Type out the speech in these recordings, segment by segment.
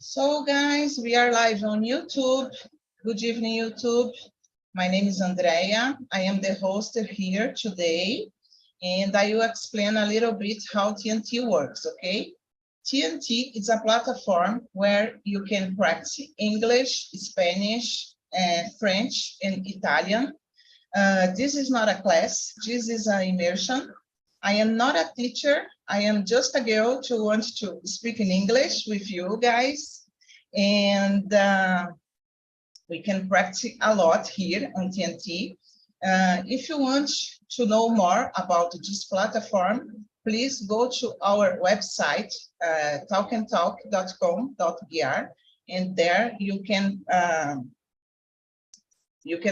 So guys, we are live on YouTube. Good evening, YouTube. My name is Andrea. I am the host here today, and I will explain a little bit how TNT works, okay? TNT is a platform where you can practice English, Spanish, French, and Italian. This is not a class, this is an immersion. I am not a teacher. I am just a girl who wants to speak in English with you guys. And we can practice a lot here on TNT. If you want to know more about this platform, please go to our website, talkntalk.com.br, and there you can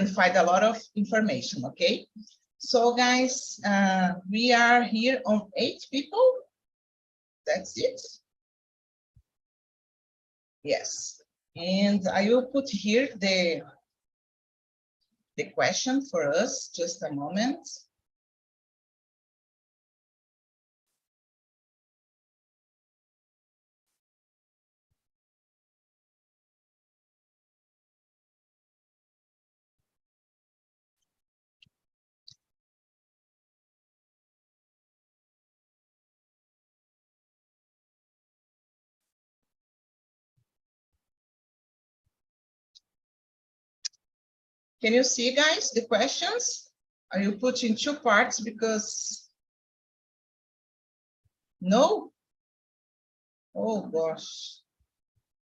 find a lot of information, okay? So guys, we are here on 8 people. That's it. Yes, and I will put here the question for us, just a moment. Can you see, guys, the questions? I will put in 2 parts because... No? Oh, gosh.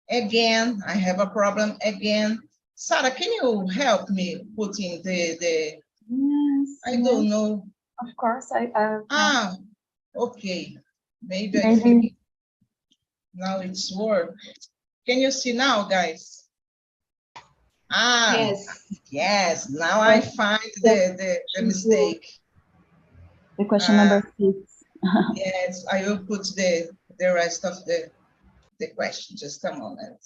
Again, I have a problem again. Sarah, can you help me put in the... Yes. I don't know. Of course, Okay. Maybe I think now it's work. Can you see now, guys? Yes, now I find the mistake. The question number 6. Yes, I will put the rest of the question, just a moment.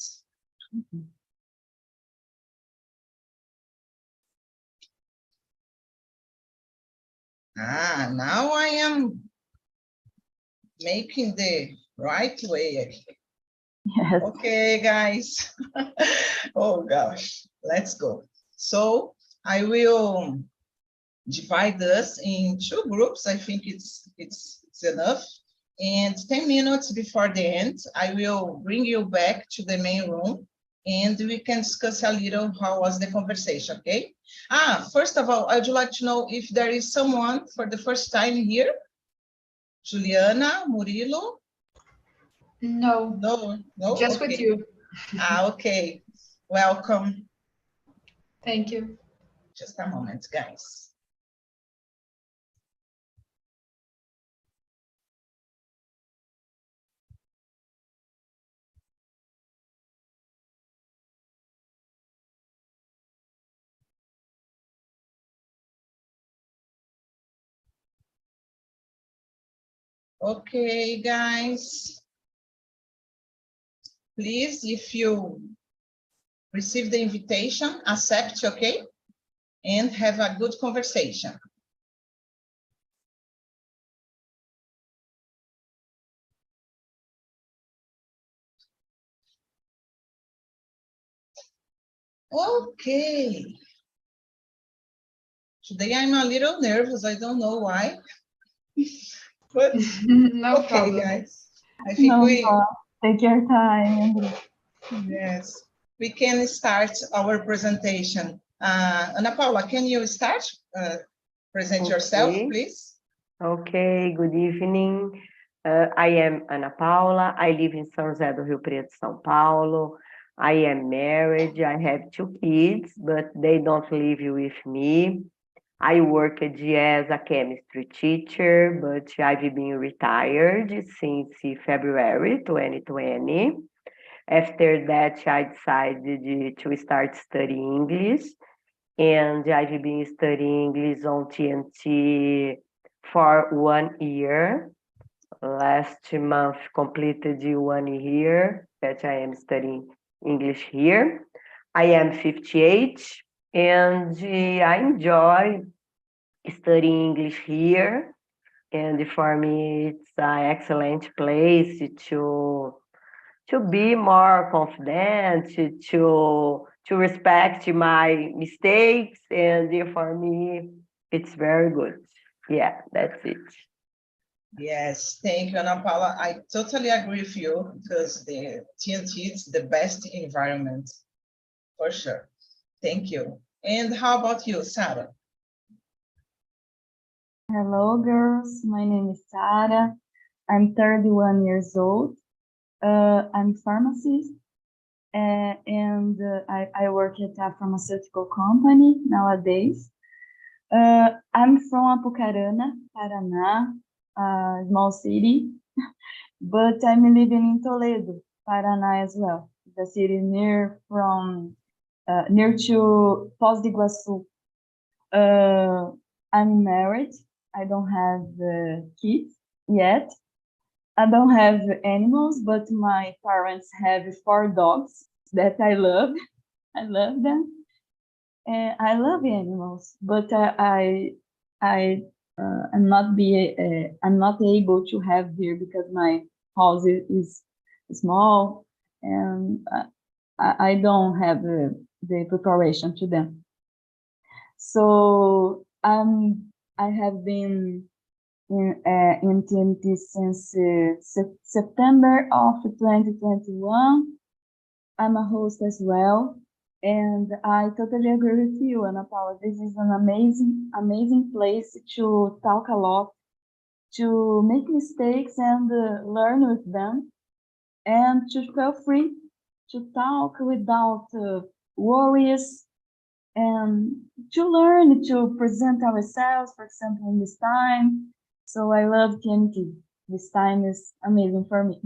Now I am making the right way. Yes. Okay, guys. Oh gosh, let's go. So I will divide us in 2 groups. I think it's enough. And 10 minutes before the end, I will bring you back to the main room and we can discuss a little how was the conversation, okay? First of all, I would like to know if there is someone for the first time here. Juliana, Murilo? No. No? Just okay. with you. Okay. Welcome. Thank you. Just a moment, guys. Okay, guys. Please, if you receive the invitation, accept, okay? And have a good conversation. Okay. Today I'm a little nervous. I don't know why. But No okay, problem. guys. I think Take your time. Yes, we can start our presentation. Ana Paula, can you start? Present yourself, please. Okay, good evening. I am Ana Paula. I live in São José do Rio Preto, São Paulo. I am married. I have 2 kids, but they don't live with me. I worked as a chemistry teacher, but I've been retired since February 2020. After that, I decided to start studying English, and I've been studying English on TNT for 1 year. Last month completed 1 year that I am studying English here. I am 58 and I enjoy studying English here. And for me, it's an excellent place to to be more confident, to respect my mistakes, and for me, it's very good. Yeah, that's it. Yes, thank you, Ana Paula. I totally agree with you because the TNT is the best environment, for sure. Thank you. And how about you, Sarah? Hello, girls. My name is Sarah. I'm 31 years old. I'm a pharmacist, and I work at a pharmaceutical company nowadays. I'm from Apucarana, Paraná, a small city, but I'm living in Toledo, Paraná as well. The city near to Foz do Iguaçu. I'm married. I don't have kids yet. I don't have animals, but my parents have 4 dogs that I love. I love them. And I love animals, but I'm not able to have here because my house is small, and I don't have the preparation to them. So I have been in TNT since September of 2021. I'm a host as well, and I totally agree with you, Ana Paula. This is an amazing place to talk a lot, to make mistakes and learn with them, and to feel free to talk without worries, and to learn to present ourselves, for example, in this time. So I love TNT. This time is amazing for me.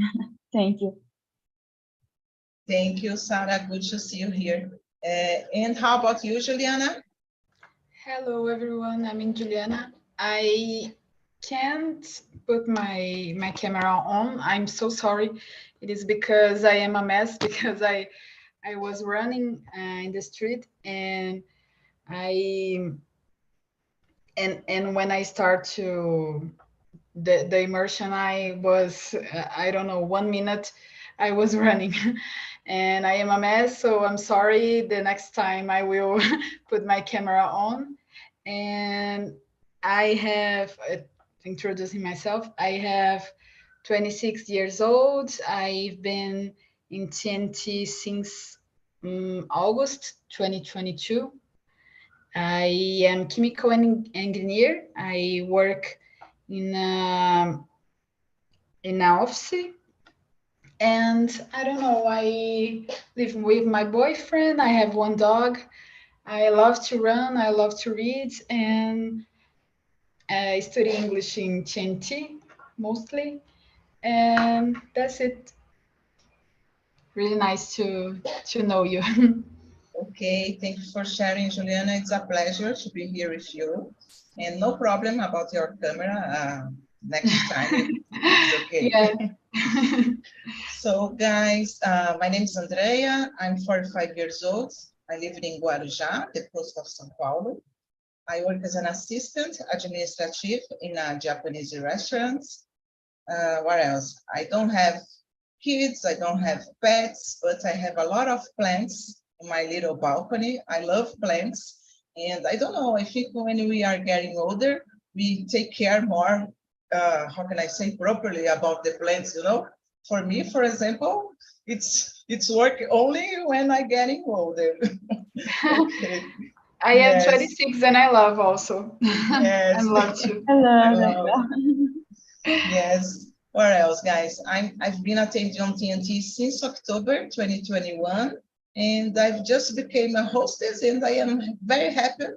Thank you. Thank you, Sarah. Good to see you here. And how about you, Juliana? Hello, everyone. I'm Juliana. I can't put my camera on. I'm so sorry. It is because I am a mess because I was running in the street and when I start to the immersion, I was I don't know, 1 minute I was running and I am a mess, so I'm sorry. The next time I will put my camera on. And I have introducing myself. I have 26 years old. I've been in TNT since August 2022. I am chemical engineer. I work in an office, and I don't know, I live with my boyfriend. I have 1 dog. I love to run, I love to read, and I study English in TNT mostly, and that's it. Really nice to know you. Okay, thank you for sharing, Juliana. It's a pleasure to be here with you. And no problem about your camera. Next time, it's okay. Yeah. So, guys, my name is Andrea. I'm 45 years old. I live in Guarujá, the coast of São Paulo. I work as an assistant administrative in a Japanese restaurant. What else? I don't have kids, I don't have pets, but I have a lot of plants in my little balcony. I love plants. And I don't know, I think when we are getting older, we take care more, how can I say, properly about the plants, you know? For me, for example, it's work only when I'm getting older. Okay. I am Yes. 26 and I love also. Yes. I love to. Hello. Yes. What else, guys? I've been attending on TNT since October 2021, and I've just became a hostess, and I am very happy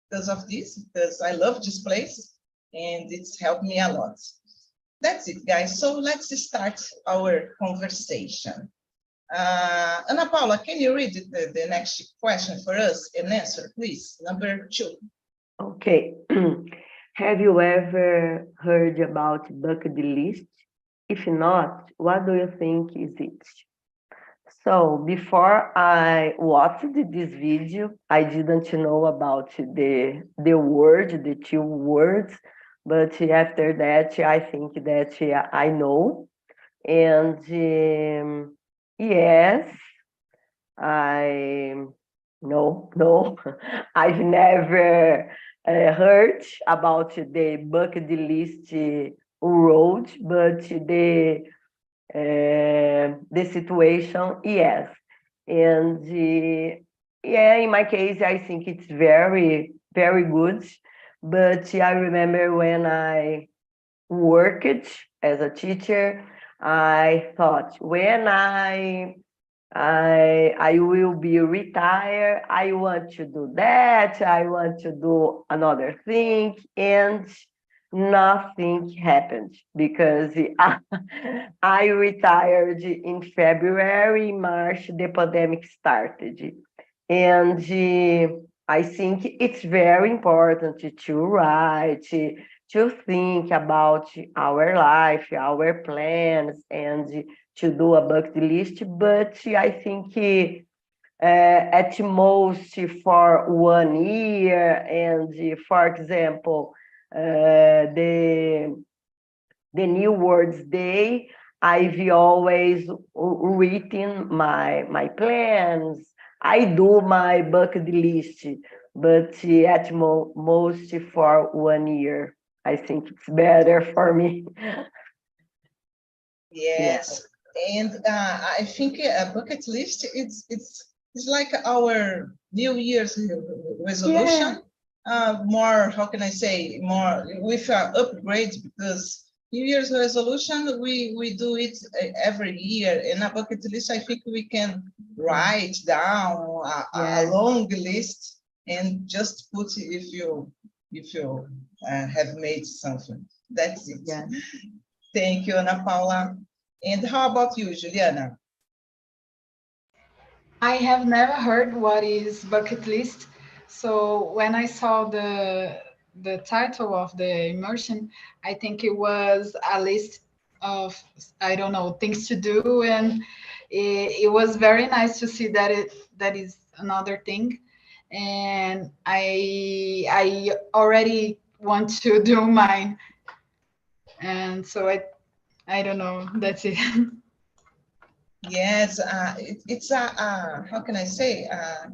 because of this, because I love this place, and it's helped me a lot. That's it, guys. So let's start our conversation. Ana Paula, can you read the next question for us and answer, please? Number 2. Okay. Have you ever heard about bucket list? If not, what do you think is it? So before I watched this video, I didn't know about the 2 words, but after that, I think that I know. And Yes, no, I've never heard about the bucket list road, but the situation, yes. And yeah, in my case, I think it's very, very good. But I remember when I worked as a teacher, I thought when I will be retired, I want to do that, I want to do another thing, and nothing happened because I retired in February, March, the pandemic started. And I think it's very important to write, to think about our life, our plans, and to do a bucket list. But I think at most for 1 year, and for example, the New Words Day, I've always written my plans. I do my bucket list, but at most for 1 year. I think it's better for me. Yes, and I think a bucket list it's like our New Year's resolution. More, how can I say, more with upgrade, because New Year's resolution we do it every year. In a bucket list, I think we can write down a long list and just put if you have made something. That's it. Yeah. Thank you, Ana Paula. And how about you, Juliana? I have never heard what is bucket list. So when I saw the title of the immersion, I think it was a list of, I don't know, things to do, and it was very nice to see that that is another thing. And I already want to do mine, and so I don't know. That's it. Yes, it's how can I say,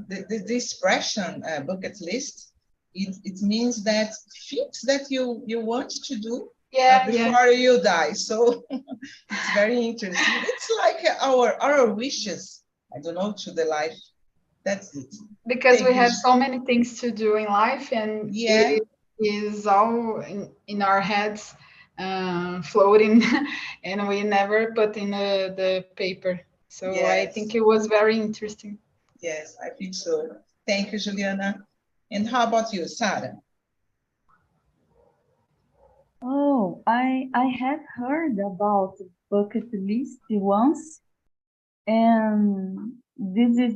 the expression bucket list, it means that things that you want to do Yeah, yeah. before you die. So it's very interesting. It's like our wishes, I don't know, to the life. That's it. Because Thank we you. have so many things to do in life, and Yeah. it is all in our heads, floating, and we never put in the paper. So I Yes. think it was very interesting. Yes, I think so. Thank you, Juliana. And how about you, Sarah? Oh, I have heard about bucket list once, and this is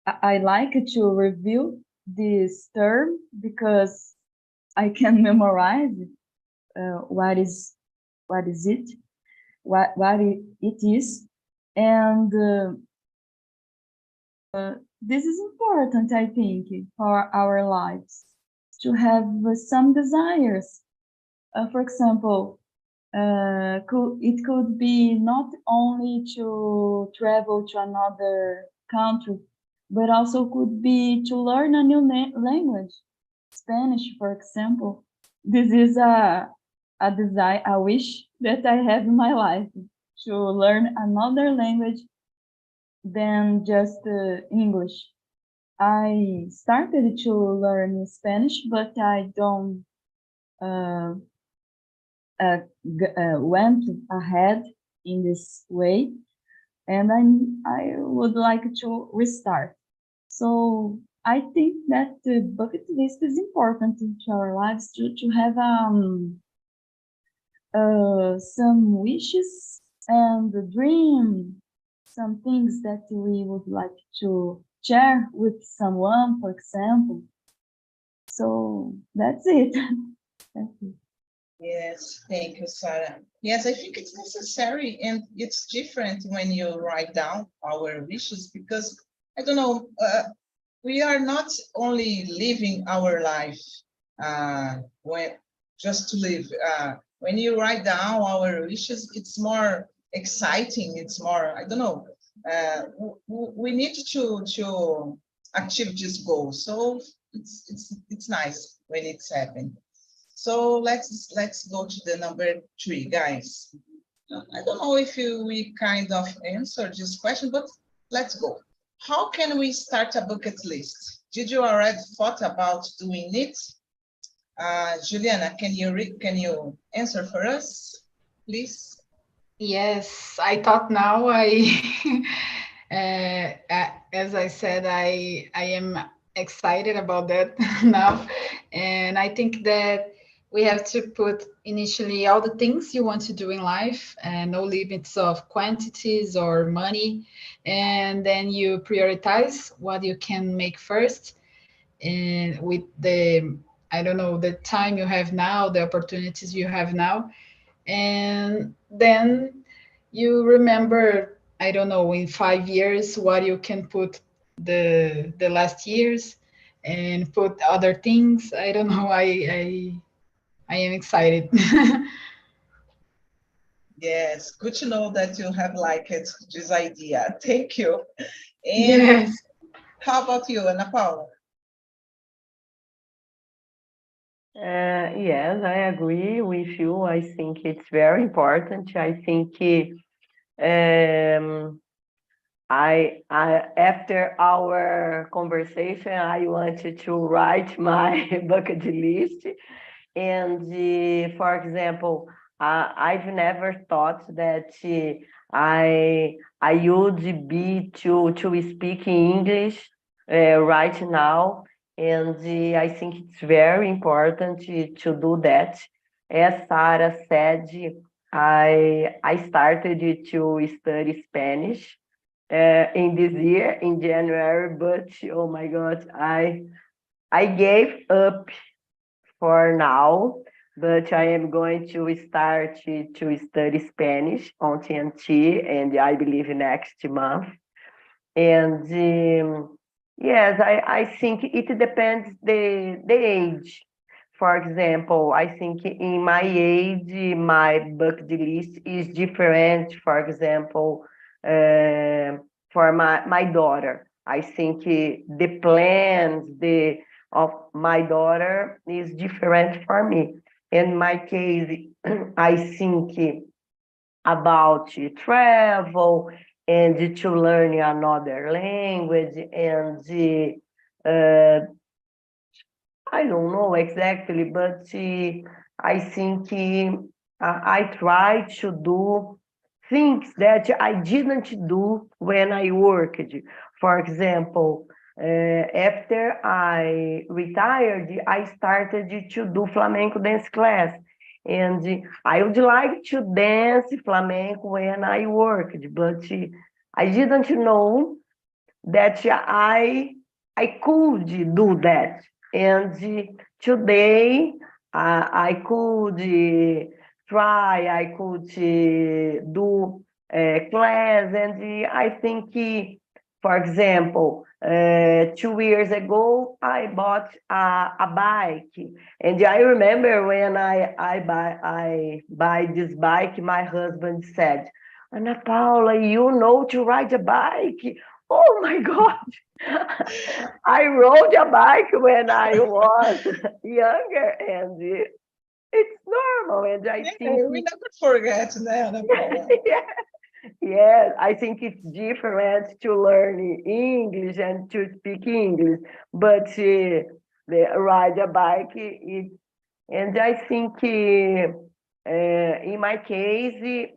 I like to review this term because I can memorize what is it, what it is, and this is important, I think, for our lives to have some desires. For example, it could be not only to travel to another country, but also could be to learn a new language, Spanish, for example. This is a desire, a wish that I have in my life, to learn another language than just English. I started to learn Spanish, but I don't uh, went ahead in this way, and I would like to restart. So I think that the bucket list is important into our lives to have some wishes and dream, some things that we would like to share with someone, for example. So that's it. That's it. Yes, thank you, Sarah. Yes, I think it's necessary, and it's different when you write down our wishes, because I don't know, we are not only living our life when just to live. When you write down our wishes, it's more exciting. It's more, I don't know. We need to achieve this goal. So it's nice when it's happening. So let's go to the number 3, guys. I don't know if we kind of answered this question, but let's go. How can we start a bucket list? Did you already thought about doing it? Juliana, can you answer for us, please? Yes, I thought now as I said, I am excited about that now. And I think that we have to put initially all the things you want to do in life and no limits of quantities or money. And then you prioritize what you can make first. And with the, I don't know, the time you have now, the opportunities you have now. And then you remember, I don't know, in 5 years what you can put the last years and put other things. I don't know. I am excited. Yes, good to know that you have liked this idea. Thank you. And Yes. how about you, Ana Paula? Yes, I agree with you. I think it's very important. I think after our conversation, I wanted to write my bucket list. And for example, I've never thought that I would be to speak English right now. And I think it's very important to do that. As Sarah said, I started to study Spanish in this year, in January, but oh my God, I gave up for now, but I am going to start to study Spanish on TNT, and I believe next month. And yes, I think it depends the age. For example, I think in my age, my bucket list is different. For example, for my daughter, I think the plans of my daughter is different for me. In my case, I think about travel and to learn another language and I don't know exactly, but I think I try to do things that I didn't do when I worked. For example, after I retired, I started to do flamenco dance class. And I would like to dance flamenco when I worked, but I didn't know that I could do that. And today I could try, I could do class, and I think, for example, 2 years ago, I bought a bike, and I remember when I buy this bike, my husband said, Ana Paula, you know to ride a bike? Oh my God. I rode a bike when I was younger, and it's normal. And I think we never forget that, Ana Paula. yes, I think it's different to learn English and to speak English, but the ride a bike, and I think in my case,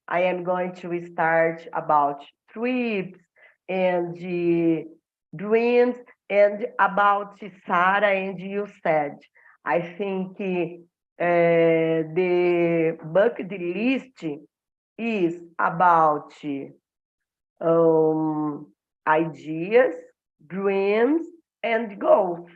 I am going to start about trips and dreams, and about Sarah, and you said, I think the bucket list is about ideas, dreams, and goals.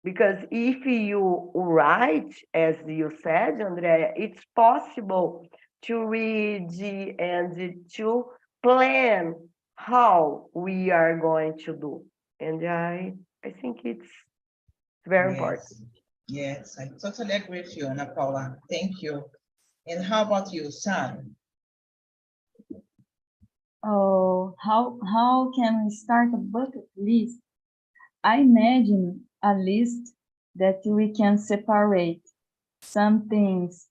Because if you write, as you said, Andrea, it's possible to read and to plan how we are going to do. And I think it's very important. Yes, I totally agree with you, Ana Paula. Thank you. And how about you, Sarah? Oh, how can we start a bucket list? I imagine a list that we can separate some things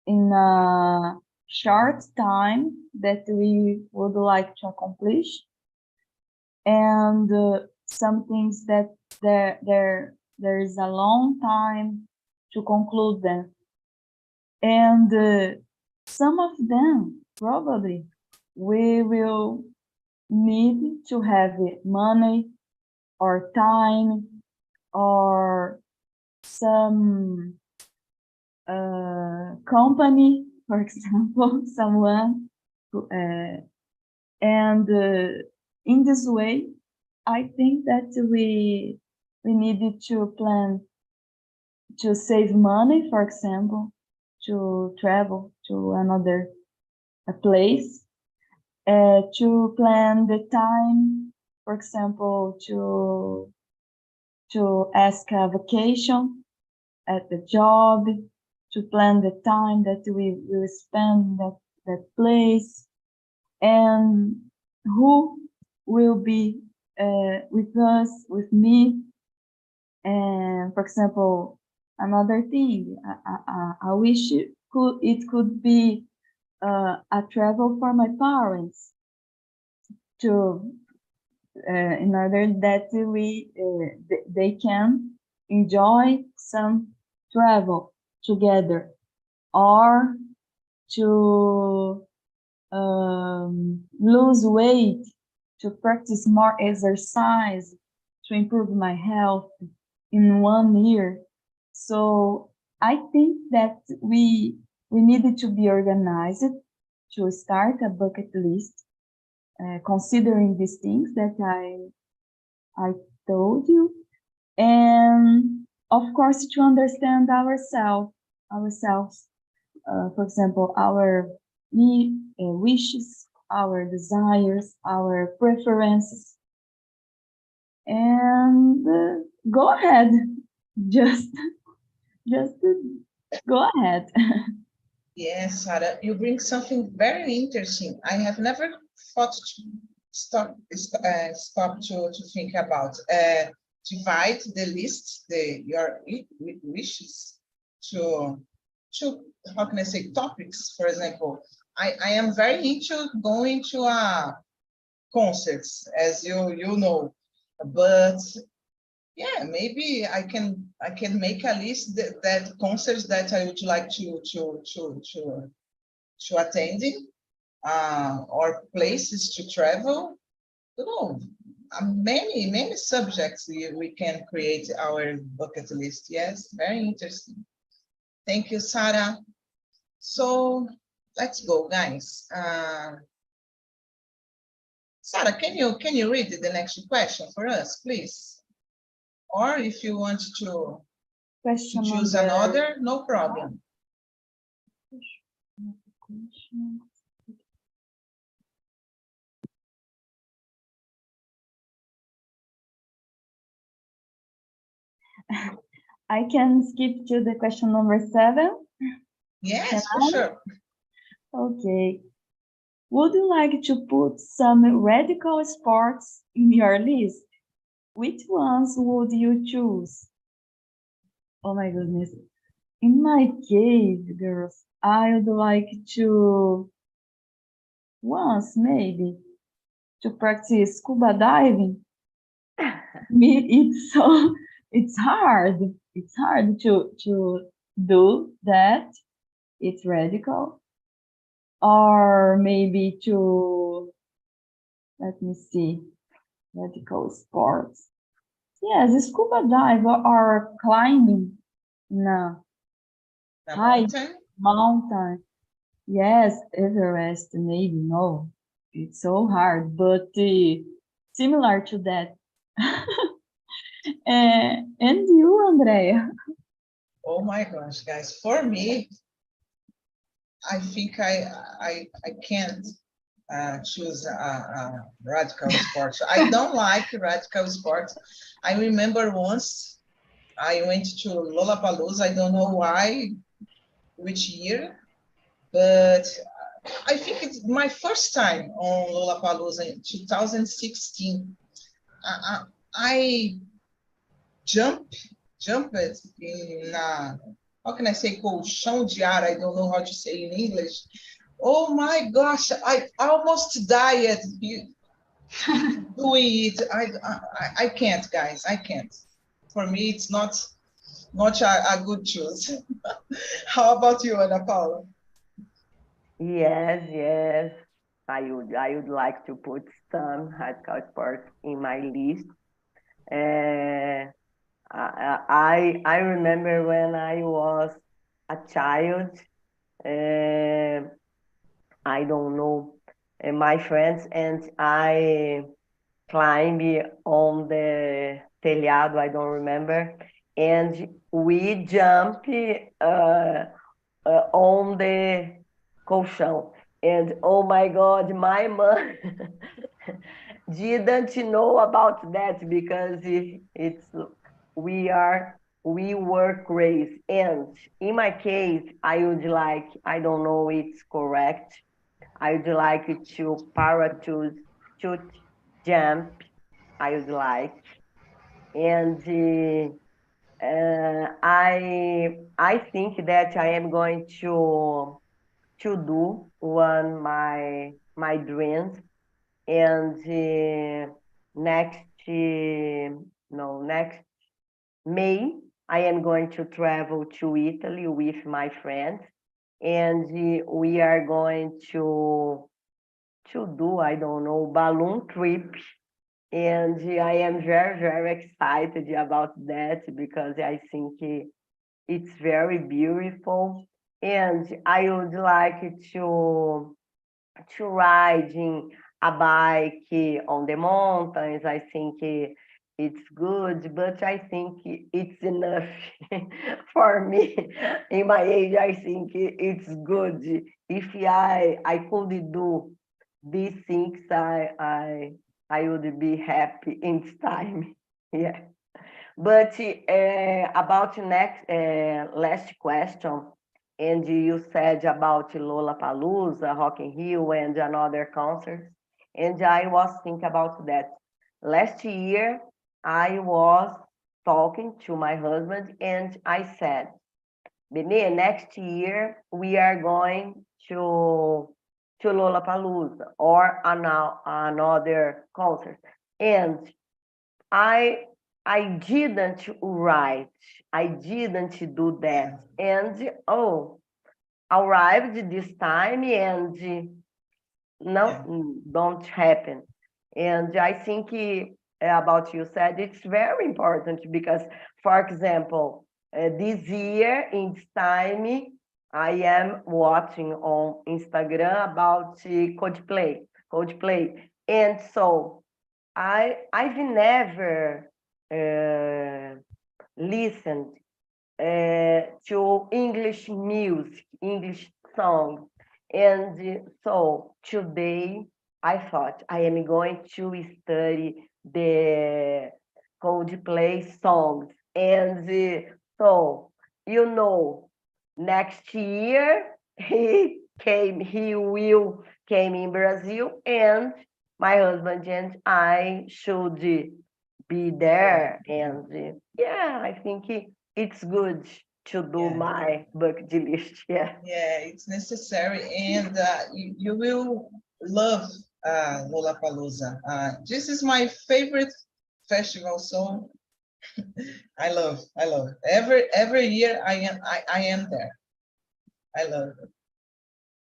in a short time that we would like to accomplish, and some things that there is a long time to conclude them. And some of them probably we will need to have money or time or some company, for example, someone who, and in this way, I think that we needed to plan to save money, for example, to travel to another place, to plan the time, for example, to ask a vacation at the job, to plan the time that we will spend at that place, and who will be with us, with me. And for example, another thing, I wish it could be a travel for my parents to in order that they can enjoy some travel together, or to lose weight, to practice more exercise, to improve my health in 1 year. So I think that we needed to be organized to start a bucket list, considering these things that I told you, and of course to understand ourselves. For example, our wishes, our desires, our preferences, and go ahead, just go ahead. Yes, Sarah, you bring something very interesting. I have never thought to stop to think about. Divide the list, your wishes to how can I say, topics. For example, I am very into going to concerts, as you know, but yeah, maybe I can make a list that concerts that I would like to attending, or places to travel. You know, many subjects we can create our bucket list. Yes, very interesting. Thank you, Sarah. So let's go, guys. Sarah, can you read the next question for us, please? Or if you want to Question choose number- another, no problem. I can skip to the question number 7. Yes, for sure. Okay. Would you like to put some radical sports in your list? Which ones would you choose? Oh my goodness. In my case, girls, I would like to once maybe to practice scuba diving. It's hard. It's hard to do that. It's radical. Or maybe to, let me see, radical sports. Yes, scuba dive or climbing. No. The High mountain? mountain. Yes, Everest, maybe, no. It's so hard, but similar to that. And you, Andrea? Oh my gosh, guys! For me, I think I can't choose a radical sport. I don't like radical sports. I remember once I went to Lollapalooza. I don't know why, which year, but I think it's my first time on Lollapalooza in 2016. I jumped in, how can I say, colchão de ar? I don't know how to say in English. Oh my gosh, I almost died doing it. I can't, guys, I can't. For me, it's not a good choice. How about you, Ana Paula? Yes. I would like to put some radical sports in my list. I remember when I was a child, I don't know, my friends and I climbed on the telhado, I don't remember, and we jumped on the colchão. And oh my God, my mom didn't know about that because we were crazy. And in my case, I would like, I don't know it's correct, I would like to parachute jump, I would like. And I think that I am going to do one my dreams, and next May I am going to travel to Italy with my friends, and we are going to do, I don't know, balloon trip. And I am very excited about that because I think it's very beautiful. And I would like to riding a bike on the mountains. I think it's good, but I think it's enough for me. In my age, I think it's good. If I could do these things, I would be happy in this time. Yeah. But about last question, and you said about Lollapalooza, Rock in Rio, and another concerts, and I was thinking about that. Last year, I was talking to my husband, and I said, Benê, next year we are going to Lollapalooza or another concert, and I didn't write. I didn't do that. And arrived this time and don't happen. And I think about you said it's very important because, for example, this year in this time, I am watching on Instagram about Coldplay. And so I've never listened to English music, English songs. And so today I thought I am going to study the Coldplay songs. And so, next year he will came in Brazil, and my husband and I should be there. And I think it's good to do my bucket list. Yeah, it's necessary, and you will love Lollapalooza. This is my favorite festival, so I love. Every year I am there. I love it.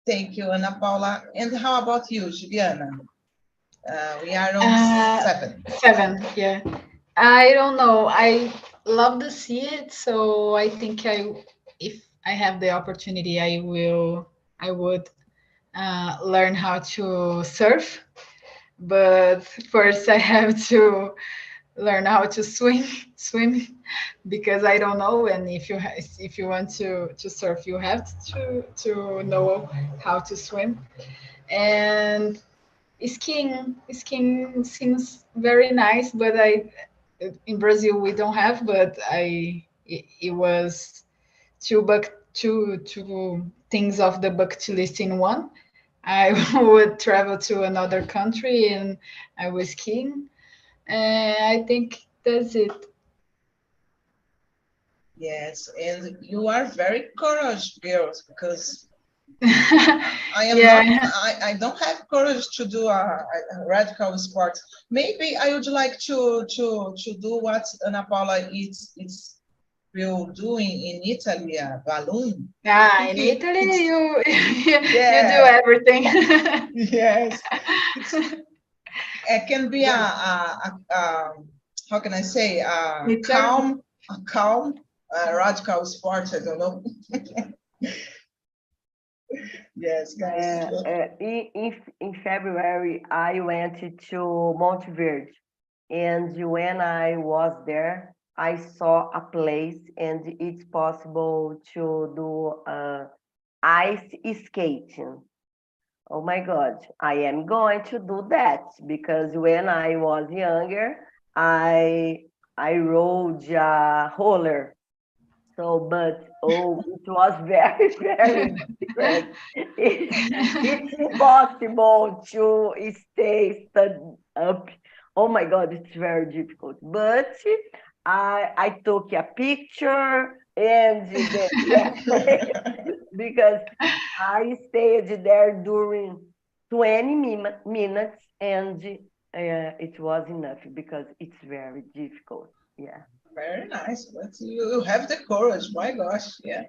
Thank you, Ana Paula. And how about you, Juliana? We are on 7. 7, yeah. I don't know. I love to see it, so I think if I have the opportunity, I would learn how to surf. But first, I have to learn how to swim, because I don't know. And if you want to surf, you have to know how to swim. And skiing seems very nice, but in Brazil we don't have. But it was two things of the bucket list in one. I would travel to another country and I was skiing. And I think that's it. Yes, and you are very courageous, girls, because I am not. Yeah. I don't have courage to do a radical sport. Maybe I would like to do what Ana Paula is will doing in Italy, a balloon. I In think Italy, you you do yeah, everything. yes. It can be a how can I say It's a calm radical sport. I don't know. Yes, guys. In February, I went to Monte Verde, and when I was there, I saw a place, and it's possible to do ice skating. Oh my God, I am going to do that because when I was younger, I rode a roller. So, but it was very, very different. It's impossible to stay stood up. Oh my God, it's very difficult. But I took a picture and because I stayed there during 20 minutes and it was enough because it's very difficult. Yeah. Very nice. But you have the courage. My gosh, yeah.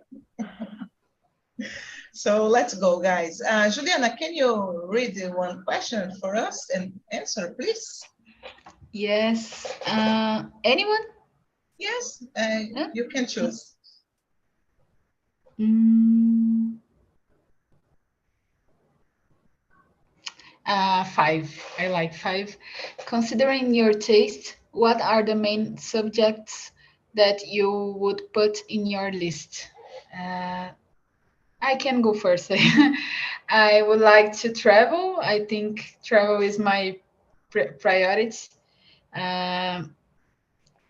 So let's go, guys. Juliana, can you read the one question for us and answer, please? Yes. Anyone? Yes, Yeah. you can choose. Mm, 5. I like 5. Considering your taste, what are the main subjects that you would put in your list? I can go first. I would like to travel. I think travel is my priority. Um,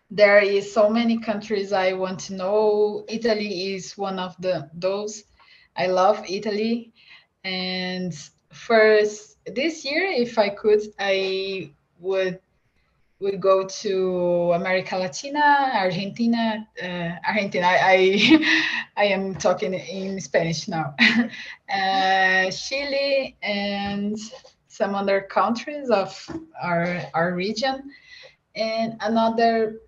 there is so many countries I want to know. Italy is one of those. I love Italy. And first this year, if I could, I would go to America Latina, Argentina. Argentina. I am talking in Spanish now. Chile and some other countries of our region. And another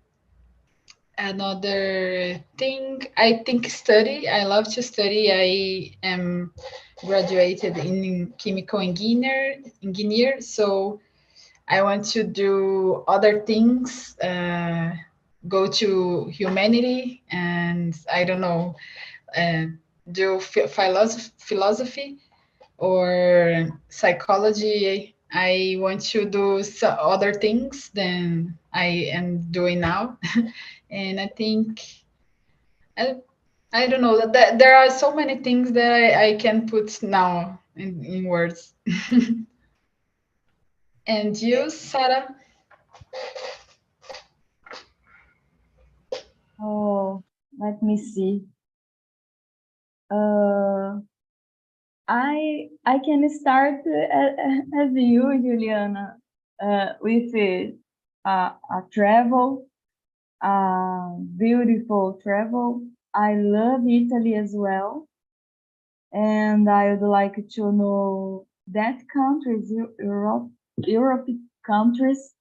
thing, I think study. I love to study. I am graduated in chemical engineer, so I want to do other things, go to humanity, and I don't know, uh, do philosophy or psychology. I want to do other things than I am doing now. And I think, I, I don't know, that there are so many things that I can put now in words. And you, Sarah? Oh, let me see. Uh, I can start as you, Juliana, with a travel, beautiful travel. I love Italy as well, and I would like to know that countries, Europe countries,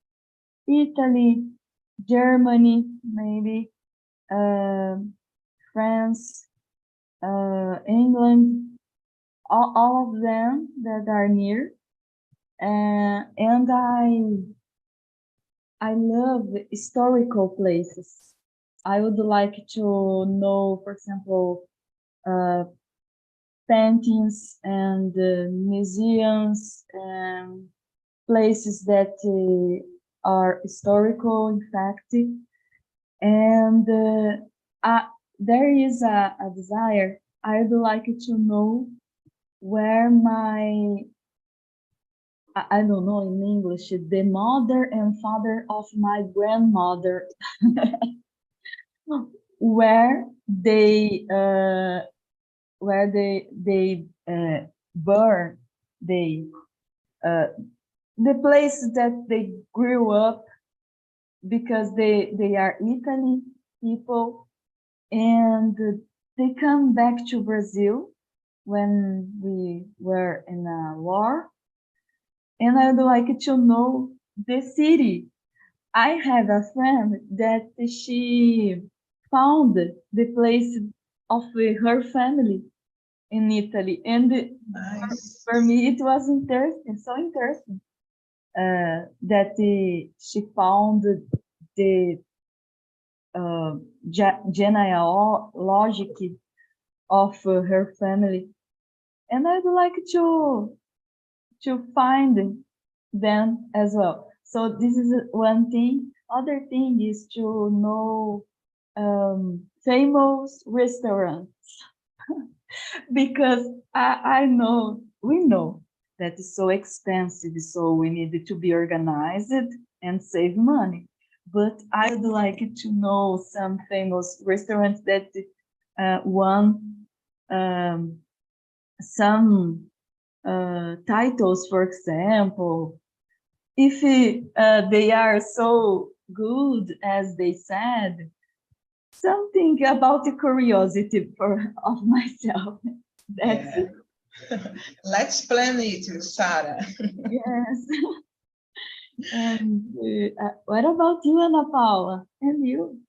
Italy, Germany, maybe, uh, France, England, all of them that are near. And I love historical places. I would like to know, for example, paintings and museums and places that are historical, in fact. And there is a desire. I would like to know where I don't know in English, the mother and father of my grandmother, where they where they burn the place that they grew up, because they are Italy people, and they come back to Brazil when we were in a war, and I would like to know the city. I have a friend that she found the place of her family in Italy, and Nice. for me it was interesting, so interesting, that she found the genealogy of her family, and I'd like to find them as well. So this is one thing. Other thing is to know famous restaurants because we know that it's so expensive, so we need to be organized and save money. But I'd like to know some famous restaurants that won some titles, for example. If they are so good as they said, something about the curiosity of myself. That's it. Let's plan it, Sarah. Yes. And what about you, Ana Paula? And you?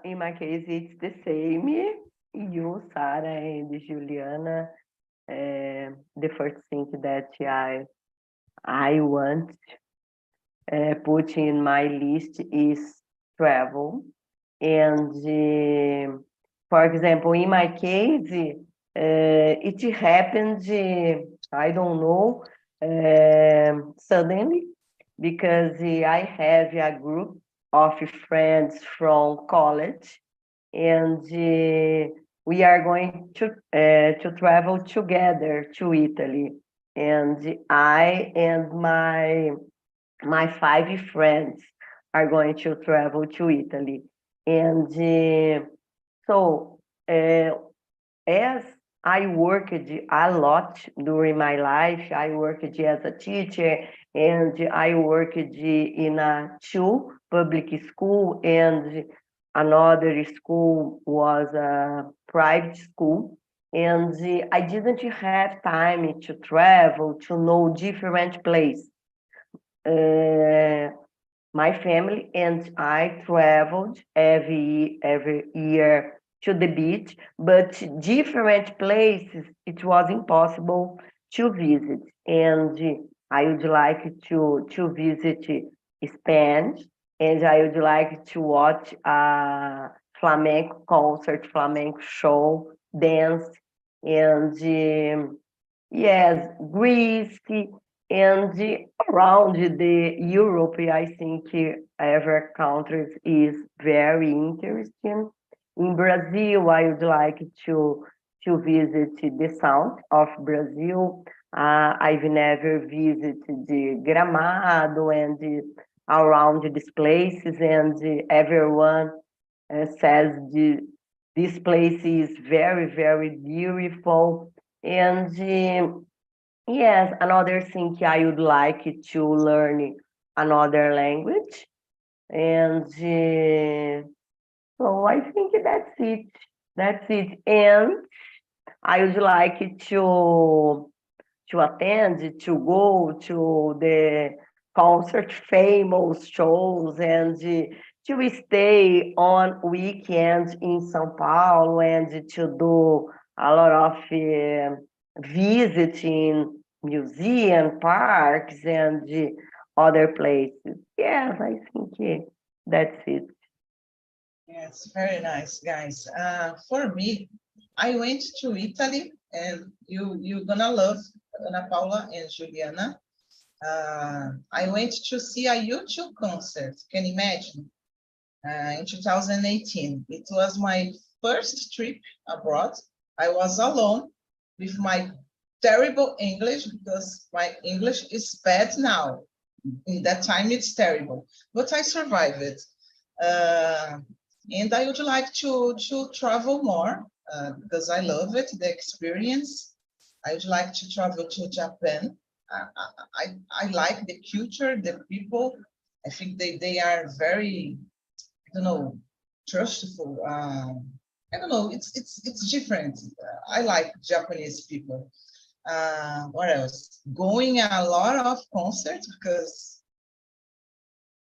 In my case, it's the same. You, Sarah, and Juliana. The first thing that I want put in my list is travel. And for example, in my case, it happened, I don't know, suddenly, because I have a group of friends from college, and we are going to travel together to Italy. And I and my 5 friends are going to travel to Italy. And so as I worked a lot during my life, I worked as a teacher, and I worked in a 2 public school, and another school was a private school. And I didn't have time to travel, to know different places. My family and I traveled every year to the beach, but different places it was impossible to visit. And I would like to visit Spain, and I would like to watch a flamenco concert, flamenco show, dance, and yes, Greece, and around the Europe, I think every country is very interesting. In Brazil, I would like to visit the south of Brazil. I've never visited the Gramado and around these places, and everyone says this place is very, very beautiful. And yes, another thing I would like to learn another language. And so I think that's it. That's it. And I would like to attend, to go to the concert, famous shows, and to stay on weekends in São Paulo, and to do a lot of visiting museum, parks, and other places. Yes, I think that's it. Yes, very nice, guys. For me, I went to Italy, and you're gonna love Ana Paula and Juliana. I went to see a YouTube concert. Can you imagine? In 2018, it was my first trip abroad. I was alone with my terrible English, because my English is bad now. In that time, it's terrible, but I survived it. And I would like to travel more. because I love it, the experience. I would like to travel to Japan. I like the culture, the people. I think they are very, I don't know, trustful. I don't know, it's different. I like Japanese people. What else? Going a lot of concerts because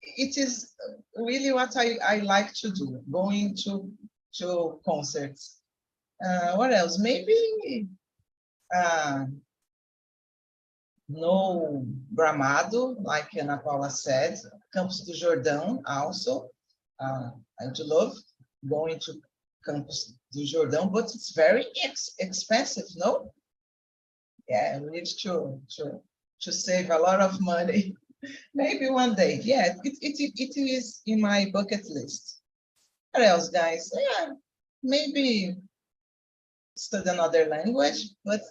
it is really what I like to do, going to concerts. What else? Maybe no Gramado, like Ana Paula said, Campos do Jordão also. I do love going to Campos do Jordão, but it's very expensive, no? Yeah, we need to save a lot of money. Maybe one day. Yeah, it is in my bucket list. What else, guys? Yeah, maybe study another language, but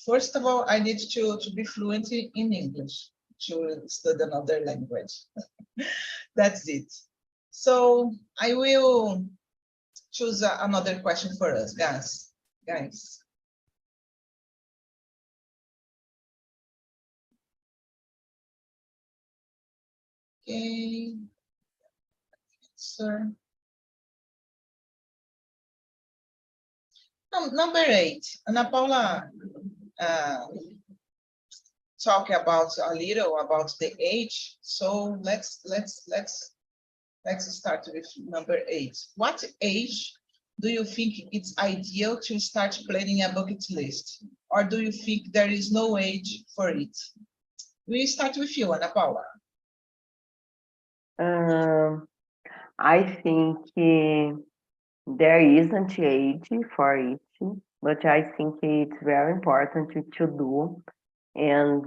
first of all, I need to be fluent in English to study another language. That's it. So I will choose another question for us, guys. Okay, sir. Number 8, Ana Paula talk about a little about the age. So let's start with number 8. What age do you think it's ideal to start planning a bucket list? Or do you think there is no age for it? We start with you, Ana Paula. I think there isn't age for it, but I think it's very important to do. And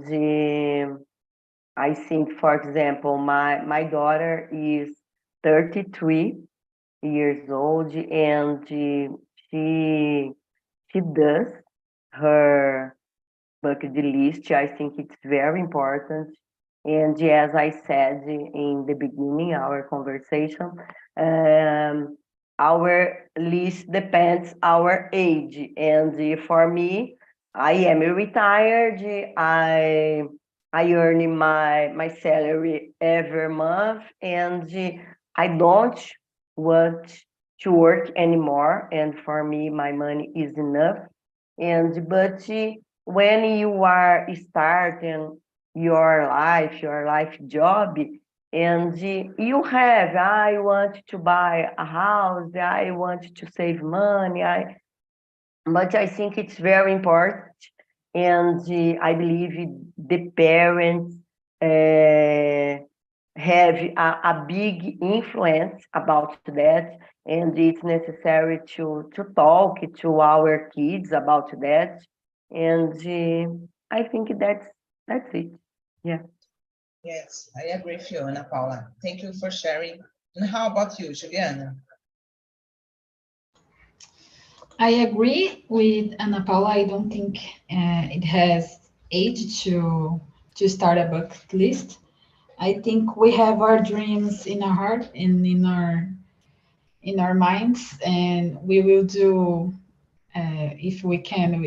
I think, for example, my daughter is 33 years old, and she does her bucket list. I think it's very important. And as I said in the beginning, our conversation, our list depends our age. And for me, I am retired. I earn my salary every month, and I don't want to work anymore. And for me, my money is enough. But when you are starting your life job, and you have, I want to buy a house, I want to save money, but I think it's very important, and I believe the parents have a big influence about that, and it's necessary to talk to our kids about that, and I think that's it. Yeah. Yes, I agree with you, Ana Paula. Thank you for sharing. And how about you, Juliana? I agree with Ana Paula. I don't think it has age to start a bucket list. I think we have our dreams in our heart and in our minds, and we will do if we can.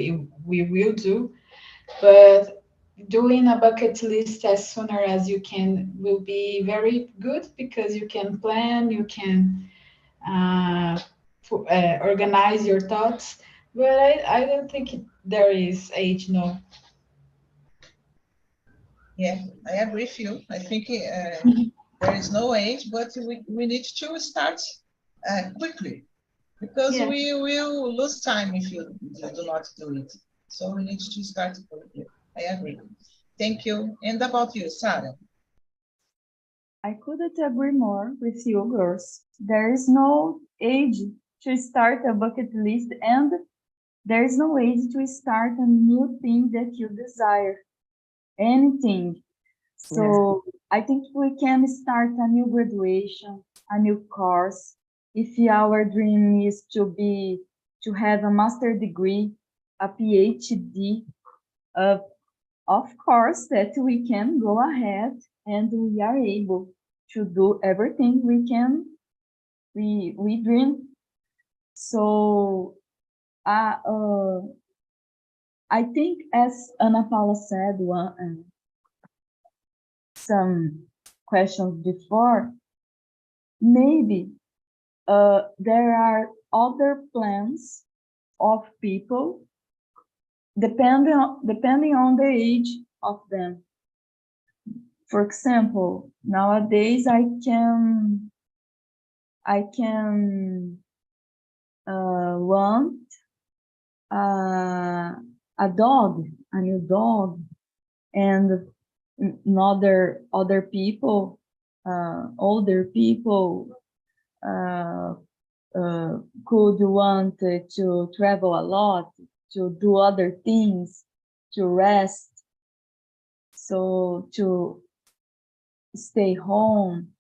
We will do, but doing a bucket list as sooner as you can will be very good because you can plan, you can organize your thoughts. But I don't think there is age, no. Yeah, I agree with you. I think there is no age, but we need to start quickly because Yeah. we will lose time if you do not do it. So we need to start quickly. I agree. Thank you. And about you, Sarah? I couldn't agree more with you, girls. There is no age to start a bucket list, and there is no age to start a new thing that you desire. Anything. So I think we can start a new graduation, a new course. If our dream is to have a master degree, a PhD, of course that we can go ahead and we are able to do everything we dream. So I think, as Ana Paula said, some questions before, maybe there are other plans of people depending on the age of them. For example, nowadays I can want a dog, a new dog, and other people, older people, could want to travel a lot, to do other things, to rest, so to stay home.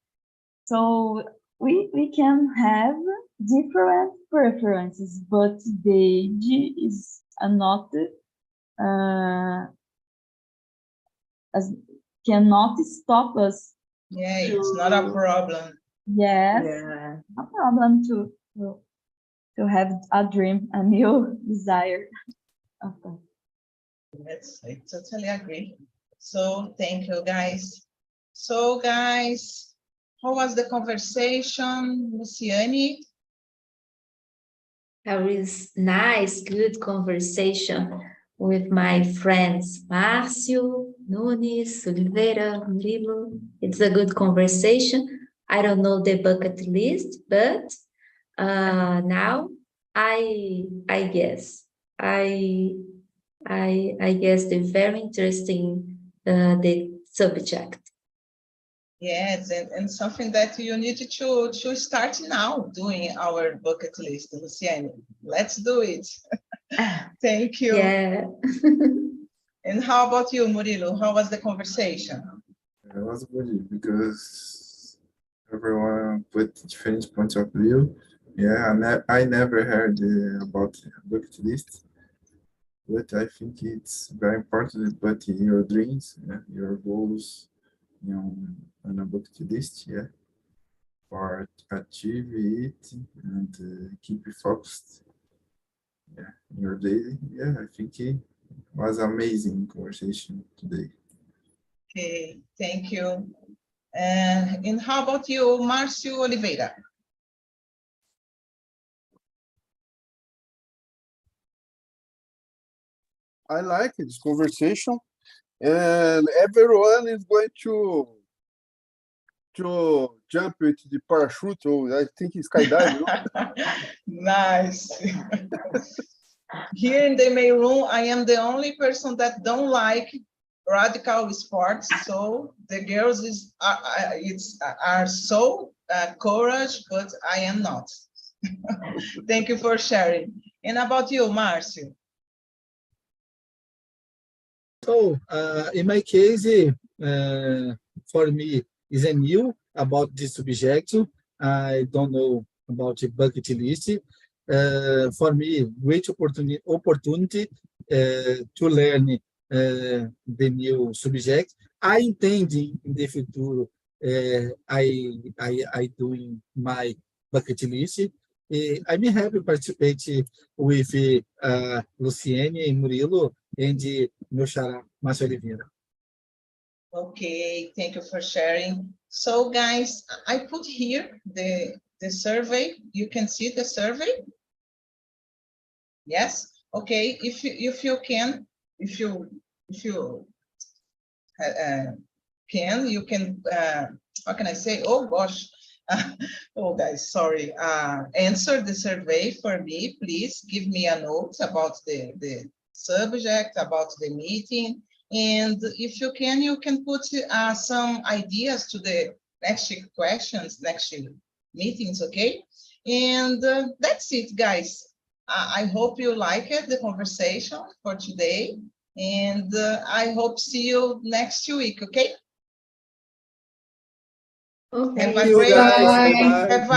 So we can have different preferences, but the age is not cannot stop us. Yeah, it's not a problem. Yes, Yeah. no problem to have a dream, a new desire. Okay. Yes, I totally agree. So thank you, guys. So guys, how was the conversation, Luciane? That was nice, good conversation with my friends Márcio, Nunes, Oliveira, Murilo. It's a good conversation. I don't know the bucket list, but now I guess they're very interesting, the subject. Yes, and something that you need to start now doing our bucket list, Luciane. Let's do it. Thank you. Yeah. And how about you, Murilo? How was the conversation? It was good because everyone put different points of view. Yeah, I never heard about bucket list, but I think it's very important to put your dreams, your goals, on a bucket list, yeah, for achieve it and keep it focused, yeah, in your daily. Yeah, I think it was amazing conversation today. Okay, thank you. And how about you, Márcio Oliveira? I like this conversation, and everyone is going to jump into the parachute, or I think it's skydiving. Nice. Here in the main room, I am the only person that don't like radical sports. So the girls are so courage, but I am not. Thank you for sharing. And about you, Márcio? So, in my case, for me, is a new about this subject. I don't know about the bucket list. For me, great opportunity to learn the new subject. I intend in the future, I doing my bucket list. I'm happy to participate with Luciane and Murilo and meu xará, Márcio Oliveira. Okay, thank you for sharing. So guys, I put here the survey. You can see the survey? Yes? Okay, if you can, you can, how can I say? Oh gosh. Oh guys, sorry. Answer the survey for me, please. Give me a note about the subject, about the meeting. And if you can put some ideas to the next questions, next meetings, okay? And that's it, guys. I hope you like it, the conversation for today. And I hope see you next week, okay? Okay. Have a great, Guys, bye-bye. have a